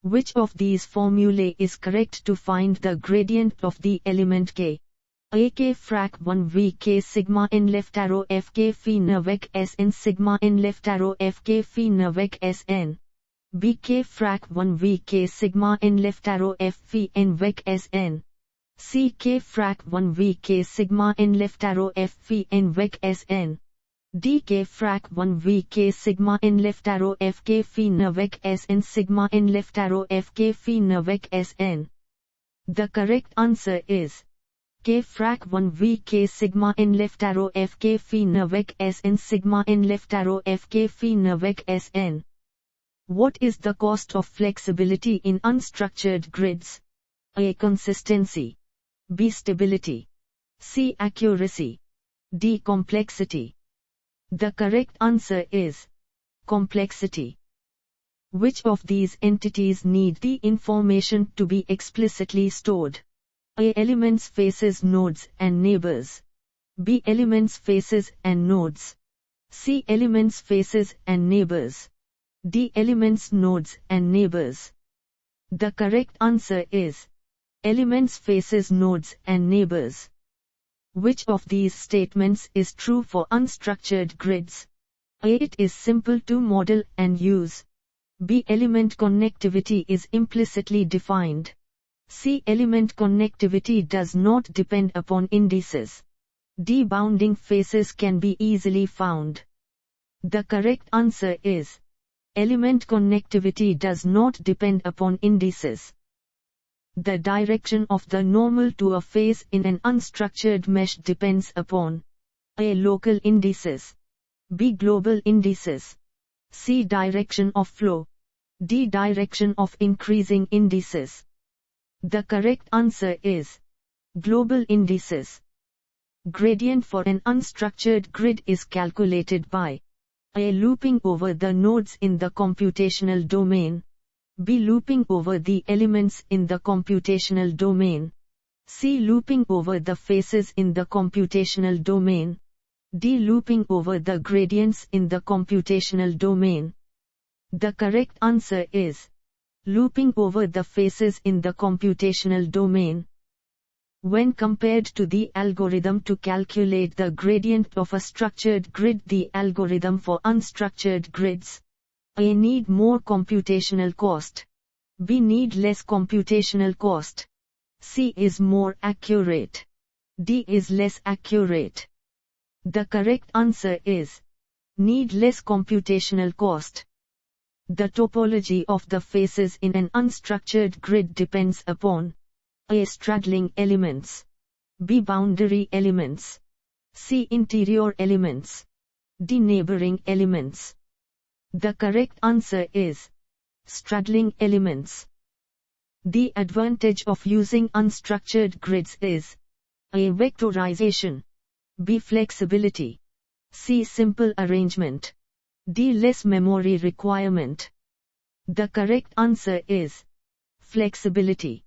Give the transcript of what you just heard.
Which of these formulae is correct to find the gradient of the element K? A K frac 1 V K sigma n left arrow F K phi navec S n sigma n left arrow F K phi navec S n. B K frac 1 V K sigma n left arrow F phi n vec S n. C K frac 1 V K sigma n left arrow F phi n vec S n. D K frac 1 V K sigma n left arrow F K phi navec S n sigma n left arrow F K phi navec S n. The correct answer is K frac 1 V K sigma n left arrow F K phi navec S n sigma n left arrow F K phi navec S n. What is the cost of flexibility in unstructured grids? A. Consistency. B. Stability. C. Accuracy. D. Complexity. The correct answer is complexity. Which of these entities need the information to be explicitly stored? A. Elements, faces, nodes, and neighbors. B. Elements, faces, and nodes. C. Elements, faces, and neighbors. D. Elements, nodes, and neighbors. The correct answer is elements, faces, nodes, and neighbors. Which of these statements is true for unstructured grids? A. It is simple to model and use. B. Element connectivity is implicitly defined. C. Element connectivity does not depend upon indices. D. Bounding faces can be easily found. The correct answer is element connectivity does not depend upon indices. The direction of the normal to a face in an unstructured mesh depends upon A. Local indices. B. Global indices. C. Direction of flow. D. Direction of increasing indices. The correct answer is global indices. Gradient for an unstructured grid is calculated by A. Looping over the nodes in the computational domain. B. Looping over the elements in the computational domain. C. Looping over the faces in the computational domain. D. Looping over the gradients in the computational domain. The correct answer is looping over the faces in the computational domain. When compared to the algorithm to calculate the gradient of a structured grid, the algorithm for unstructured grids, A. Need more computational cost. B. Need less computational cost. C. Is more accurate. D. Is less accurate. The correct answer is need less computational cost. The topology of the faces in an unstructured grid depends upon A. Straddling elements. B. Boundary elements. C. Interior elements. D. Neighboring elements. The correct answer is straddling elements. The advantage of using unstructured grids is A. Vectorization. B. Flexibility. C. Simple arrangement. D. Less memory requirement. The correct answer is flexibility.